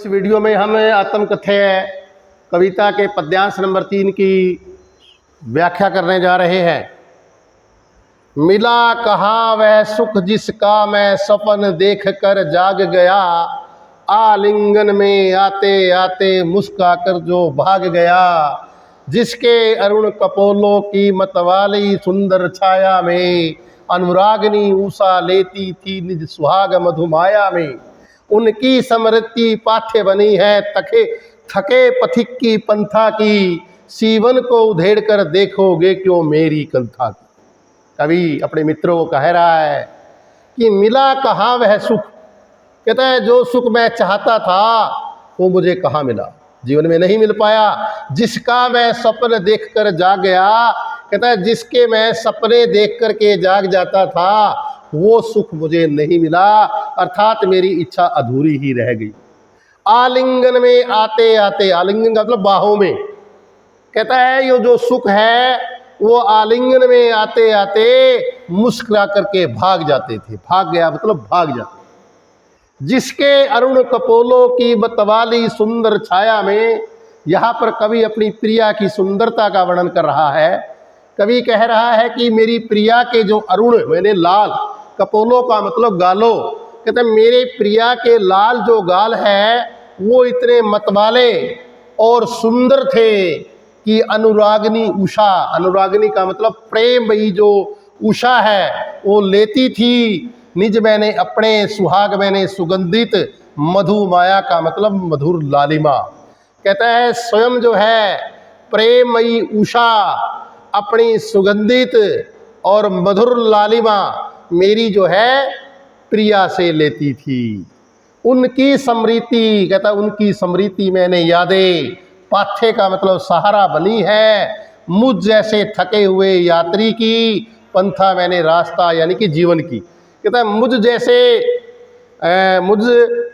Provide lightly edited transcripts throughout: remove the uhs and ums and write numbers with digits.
इस वीडियो में हम आत्मकथ्य कविता के पद्यांश नंबर 3 की व्याख्या करने जा रहे हैं। मिला कहाँ वह सुख जिसका मैं सपन देख कर जाग गया, आलिंगन में आते आते मुस्का कर जो भाग गया। जिसके अरुण कपोलों की मतवाली सुंदर छाया में, अनुरागनी उषा लेती थी निज सुहाग मधुमाया में। उनकी समृद्धि पाठ्य बनी है थके पथिक की पंथा की, सीवन को उधेड़ कर देखोगे क्यों मेरी कंथा की। कवि अपने मित्रों को कह रहा है कि मिला कहाँ वह सुख। कहता है जो सुख मैं चाहता था वो मुझे कहाँ मिला, जीवन में नहीं मिल पाया। जिसका मैं सपन देख कर जाग गया, कहता है जिसके मैं सपने देख कर के जाग जाता था वो सुख मुझे नहीं मिला, अर्थात मेरी इच्छा अधूरी ही रह गई। आलिंगन में आते आते, आलिंगन का मतलब बाहों में, कहता है ये जो सुख है वो आलिंगन में आते आते मुस्कुरा करके भाग जाते थे। भाग गया मतलब भाग जाते। जिसके अरुण कपोलों की मतवाली सुंदर छाया में, यहाँ पर कवि अपनी प्रिया की सुंदरता का वर्णन कर रहा है। कवि कह रहा है कि मेरी प्रिया के जो अरुण मैंने लाल, कपोलों का मतलब गालों, कहते हैं मेरे प्रिया के लाल जो गाल है वो इतने मतवाले और सुंदर थे कि अनुरागनी उषा, अनुरागनी का मतलब प्रेमयी जो उषा है वो लेती थी निज मैंने अपने सुहाग मैंने सुगंधित मधुमाया का मतलब मधुर लालिमा। कहता है स्वयं जो है प्रेमयी उषा अपनी सुगंधित और मधुर लालिमा मेरी जो है प्रिया से लेती थी। उनकी स्मृति, कहता उनकी स्मृति मैंने यादें, पाथ्य का मतलब सहारा बनी है मुझ जैसे थके हुए यात्री की, पंथा मैंने रास्ता यानी कि जीवन की। कहता है मुझ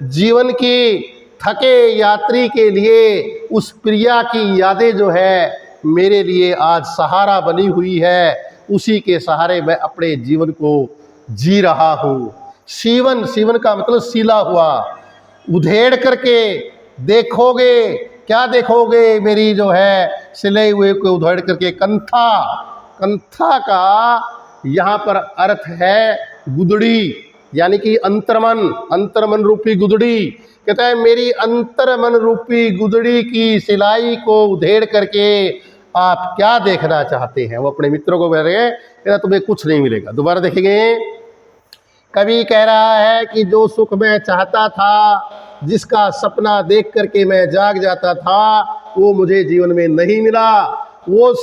जीवन की थके यात्री के लिए उस प्रिया की यादें जो है मेरे लिए आज सहारा बनी हुई है, उसी के सहारे मैं अपने जीवन को जी रहा हूँ। सीवन, सीवन का मतलब सीला हुआ, उधेड़ करके देखोगे, क्या देखोगे मेरी जो है सिले हुए को उधेड़ करके। कंथा, कंथा का यहाँ पर अर्थ है गुदड़ी यानी कि अंतर्मन, अंतर्मन रूपी गुदड़ी। कहता है मेरी अंतर्मन रूपी गुदड़ी की सिलाई को उधेड़ करके आप क्या देखना चाहते हैं। वो अपने मित्रों को कह रहे हैं कहता तुम्हें कुछ नहीं मिलेगा। दोबारा देखेंगे, कवि कह रहा है कि जो सुख मैं चाहता था, जिसका सपना देख करके मैं जाग जाता था, वो मुझे जीवन में नहीं मिला। वो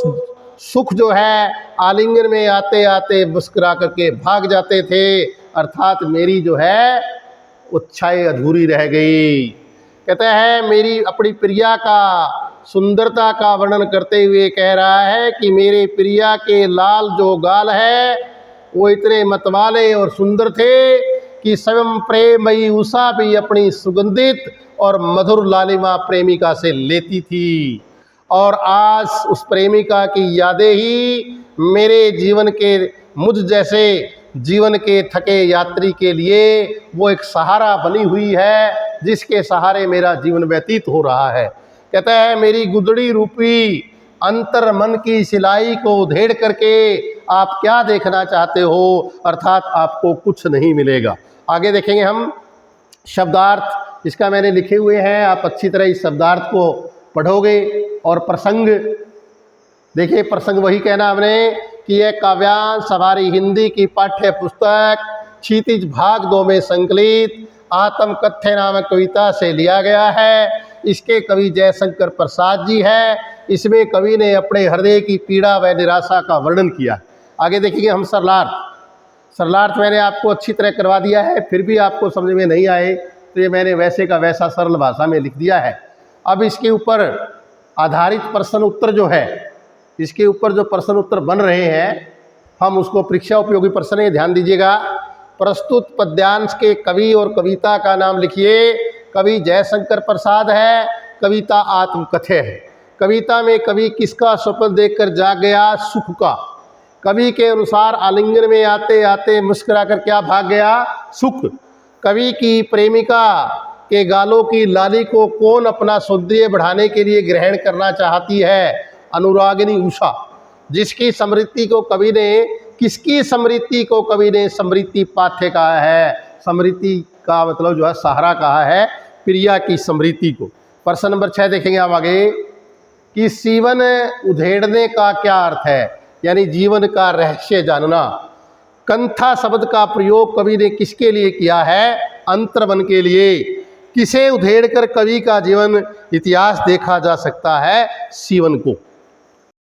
सुख जो है आलिंगन में आते आते मुस्कुरा करके भाग जाते थे, अर्थात मेरी जो है इच्छाएं अधूरी रह गई। कहता है मेरी अपनी प्रिया का सुंदरता का वर्णन करते हुए कह रहा है कि मेरे प्रिया के लाल जो गाल है वो इतने मतवाले और सुंदर थे कि स्वयं प्रेमयी उषा भी अपनी सुगंधित और मधुर लालिमा प्रेमिका से लेती थी। और आज उस प्रेमिका की यादें ही मेरे जीवन के, मुझ जैसे जीवन के थके यात्री के लिए वो एक सहारा बनी हुई है, जिसके सहारे मेरा जीवन व्यतीत हो रहा है। कहता है मेरी गुदड़ी रूपी अंतर मन की सिलाई को उधेड़ करके आप क्या देखना चाहते हो, अर्थात आपको कुछ नहीं मिलेगा। आगे देखेंगे हम शब्दार्थ, इसका मैंने लिखे हुए हैं, आप अच्छी तरह इस शब्दार्थ को पढ़ोगे। और प्रसंग देखिए, प्रसंग वही कहना हमने कि यह काव्यांश हमारी हिंदी की पाठ्य पुस्तक क्षितिज भाग 2 में संकलित आत्मकथ्य नामक कविता से लिया गया है। इसके कवि जयशंकर प्रसाद जी है। इसमें कवि ने अपने हृदय की पीड़ा व निराशा का वर्णन किया। आगे देखेंगे हम सरलार्थ। सरलार्थ मैंने आपको अच्छी तरह करवा दिया है, फिर भी आपको समझ में नहीं आए तो ये मैंने वैसे का वैसा सरल भाषा में लिख दिया है। अब इसके ऊपर आधारित प्रश्न उत्तर जो है, इसके ऊपर जो प्रश्न उत्तर बन रहे हैं हम उसको परीक्षा उपयोगी प्रश्न है, ध्यान दीजिएगा। प्रस्तुत पद्यांश के कवि और कविता का नाम लिखिए। कवि जयशंकर प्रसाद है, कविता आत्मकथ्य है। कविता में कवि किसका स्वप्न देखकर जाग गया? सुख का। कवि के अनुसार आलिंगन में आते आते मुस्कुरा कर क्या भाग गया? सुख। कवि की प्रेमिका के गालों की लाली को कौन अपना सौंदर्य बढ़ाने के लिए ग्रहण करना चाहती है? अनुरागिनी उषा। जिसकी समृद्धि को कवि ने, किसकी समृद्धि को कवि ने समृद्धि पाठ्य कहा है? समृद्धि का मतलब जो है सहारा कहा है, प्रिया की समृद्धि को। प्रश्न नंबर 6 देखेंगे आप आगे कि जीवन उधेड़ने का क्या अर्थ है, यानी जीवन का रहस्य जानना। कंथा शब्द का प्रयोग कवि ने किसके लिए किया है? अंतर्मन के लिए। किसे उधेड़ कर कवि का जीवन इतिहास देखा जा सकता है? जीवन को।